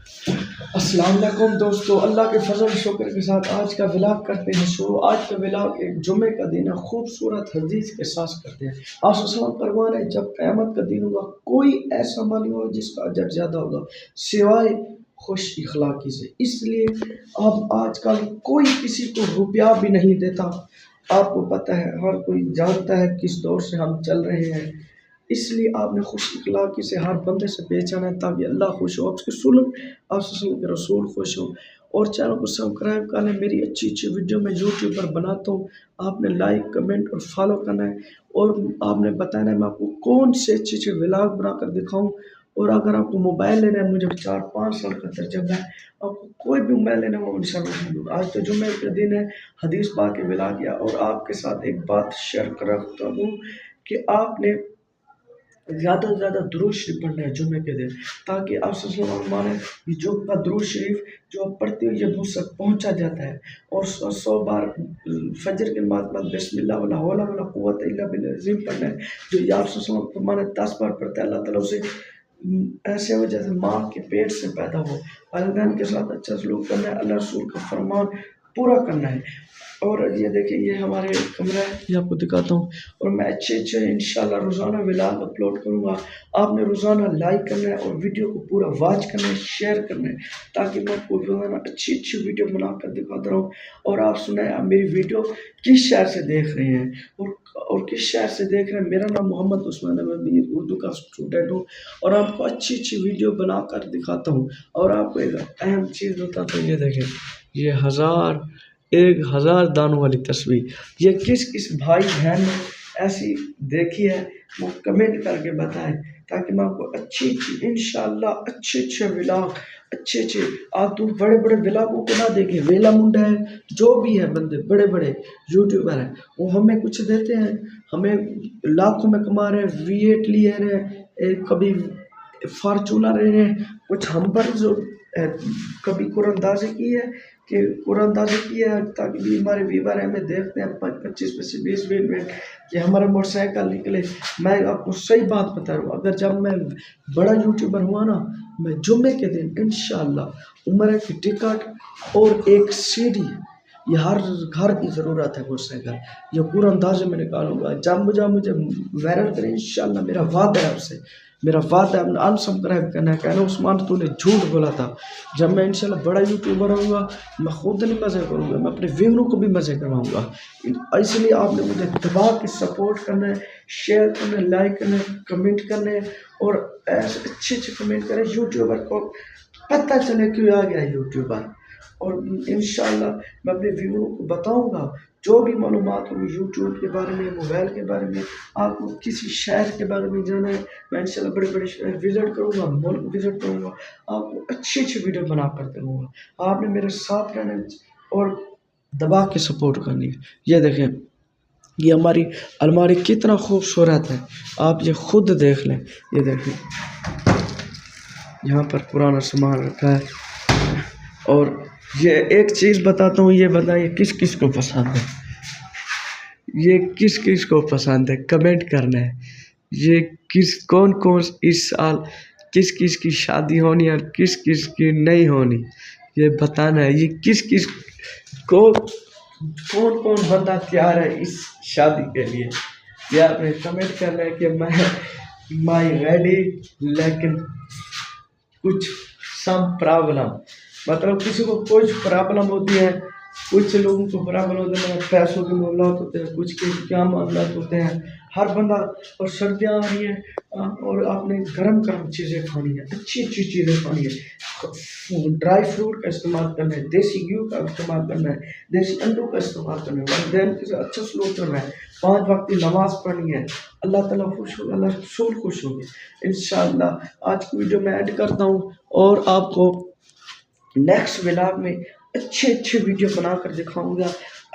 अस्सलाम वालेकुम दोस्तों, अल्लाह के फजल शुक्र के साथ आज का व्लॉग करते हैं शुरू। आज का व्लॉग एक जुमे का दिन है, खूबसूरत हदीस के साथ करते हैं। आप फरमान है, जब क़यामत का दिन होगा कोई ऐसा मालिक होगा जिसका अजर ज़्यादा होगा सिवाय खुश इखलाकी से। इसलिए अब आजकल कोई किसी को रुपया भी नहीं देता। आपको पता है, हर कोई जानता है किस दौर से हम चल रहे हैं। इसलिए आपने खुश इखलाकी से हर बंदे से बेचना है ताकि अल्लाह खुश हो, आपके रसूल खुश हो। और चैनल को सब्सक्राइब कर लें। मेरी अच्छी अच्छी वीडियो मैं यूट्यूब पर बनाता हूँ, आपने लाइक कमेंट और फॉलो करना है। और आपने बताना है मैं आपको कौन से अच्छे अच्छे व्लॉग बनाकर दिखाऊँ। और अगर आपको मोबाइल लेना है, मुझे 4-5 साल का तजर्बा है, आपको कोई भी मोबाइल लेना हो इंशाल्लाह दूँगा। आज तो जुम्मे का दिन है, हदीस पाक के व्लॉग किया। और आपके साथ एक बात शेयर कर रखता हूँ कि आपने ज़्यादा से ज़्यादा दुरूद शरीफ पढ़ना है जुम्मे के दिन, ताकि आप माने ये जो का दुरूद शरीफ जो आप पढ़ते हो ये मुझ तक पहुँचा जाता है। और 100 बार फजर के बाद बिस्मिल्लाह वला हौला वला कुव्वता इल्ला बिल्लाह अज़ीम पढ़ना है। जो ये आप माने 10 बार पढ़ता है, अल्लाह ताला उसे ऐसे हो जैसे माँ के पेट से पैदा हो। वालिदैन के साथ अच्छा सलूक करना है, अल्लाह रसूल का फरमान पूरा करना है। और ये देखिए, ये हमारे कमरा है, ये आपको दिखाता हूँ। और मैं अच्छे अच्छे इंशाल्लाह रोज़ाना व्लॉग अपलोड करूँगा। आपने रोज़ाना लाइक करना है और वीडियो को पूरा वॉच करना है, शेयर करना है, ताकि मैं आपको रोज़ाना अच्छी अच्छी वीडियो बनाकर दिखाता रहूँ। और आप सुनाए, आप मेरी वीडियो किस शहर से देख रहे हैं और किस शहर से देख रहे हैं। मेरा नाम मोहम्मद उस्मान है, मैं उर्दू का स्टूडेंट हूँ और आपको अच्छी अच्छी वीडियो बनाकर दिखाता हूँ। और आपको एक अहम चीज़ बताता हूँ, ये देखें, ये 1000 दानों वाली तस्वीर, ये किस किस भाई बहन ने ऐसी देखी है वो कमेंट करके बताएं, ताकि मैं आपको अच्छी अच्छी इंशाल्लाह अच्छे अच्छे व्लॉग अच्छे अच्छे आप तुम बड़े बड़े व्लॉगों को ना देखें। वेला मुंडा है, जो भी है बंदे बड़े बड़े यूट्यूबर हैं, वो हमें कुछ देते हैं, हमें लाखों में कमा रहे हैं, V8 लिए रहे हैं, कभी फॉर्चूनर रहे हैं, कुछ हम पर जो कभी कुरंदाजी की है ताकि भी हमारे व्यूवर हमें देखते हैं 25-20 मिनट कि हमारा मोटरसाइकिल निकले। मैं आपको सही बात बता रहा हूँ, अगर जब मैं बड़ा यूट्यूबर हुआ ना, मैं जुम्मे के दिन इंशाल्लाह उम्र की टिकट और एक सीडी, ये हर घर की ज़रूरत है मोटरसाइकिल, ये पूरा अंदाज़े में निकालूंगा। जब मुझे वायरल करें इंशाल्लाह, मेरा वादा है आपसे, मेरा वादा है। अनसब्सक्राइब करना है, कहना उस्मान तूने झूठ बोला था। जब मैं इंशाल्लाह बड़ा यूट्यूबर होऊंगा, मैं खुद नहीं मज़े करूँगा, मैं अपने व्यूअरों को भी मज़े करवाऊँगा। इसलिए आपने मुझे दबा के सपोर्ट करना है, शेयर करना है, लाइक करना है, कमेंट करना है। और ऐसे अच्छे अच्छे कमेंट करें, यूट्यूबर को पता चले क्यों आ गया यूट्यूबर। और इंशाल्लाह मैं अपने व्यूअरों को बताऊंगा जो भी मालूमात होगी यूट्यूब के बारे में, मोबाइल के बारे में। आपको किसी शहर के बारे में जाना है, मैं इंशाल्लाह बड़े बड़े शहर विज़िट करूँगा, मुल्क विज़िट करूँगा, आपको अच्छी अच्छी वीडियो बना कर दूँगा। आपने मेरे साथ रहना है और दबा के सपोर्ट करनी है। ये देखें, ये हमारी अलमारी कितना खूबसूरत है, आप ये खुद देख लें। ये देखें, यहाँ पर पुराना सामान रखा है। और ये एक चीज़ बताता हूँ, ये बताइए किस किस को पसंद है, ये किस किस को पसंद है, कमेंट करना है। ये कौन कौन इस साल किस किस की शादी होनी और किस किस की नहीं होनी, ये बताना है। ये किस किस को कौन कौन बंदा तैयार है इस शादी के लिए, ये आपने कमेंट करना है कि मैं माई रेडी, लेकिन कुछ सम प्रॉब्लम, मतलब किसी को कुछ प्रॉब्लम होती है, कुछ लोगों को प्रॉब्लम होते हैं, पैसों के मामला होते हैं, कुछ के क्या मामला होते हैं। हर बंदा, और सर्दियाँ आ रही हैं और आपने गर्म गर्म चीज़ें खानी है, अच्छी अच्छी चीज़ें खानी है, ड्राई फ्रूट का इस्तेमाल करना है, देसी घी का इस्तेमाल करना है, देसी अंडों का इस्तेमाल करना है, वालिदैन के साथ अच्छा सलूक करना है, 5 वक्त की नमाज़ पढ़नी है। अल्लाह ताला खुश होगा, अल्लाह रसूल खुश होंगे इंशाअल्लाह। आज की वीडियो मैं ऐड करता हूँ और आपको नेक्स्ट व्लॉग में अच्छे अच्छे वीडियो बनाकर दिखाऊंगा,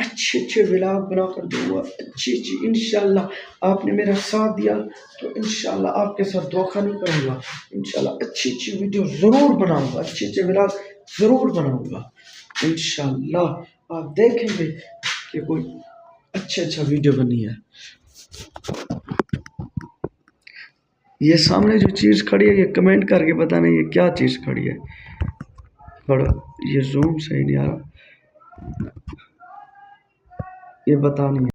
अच्छे अच्छे व्लॉग बनाकर दूंगा, अच्छी अच्छी इंशाल्लाह। आपने मेरा साथ दिया तो इंशाल्लाह आपके साथ धोखा नहीं करूँगा। इंशाल्लाह अच्छी अच्छी वीडियो ज़रूर बनाऊंगा, अच्छे अच्छे व्लॉग ज़रूर बनाऊंगा इंशाल्लाह। आप देखेंगे कि कोई अच्छा वीडियो बनी है। ये सामने जो चीज़ खड़ी है ये कमेंट करके बताना ये क्या चीज़ खड़ी है। थोड़ा ये जूम सही नहीं आ रहा, ये बतानी है।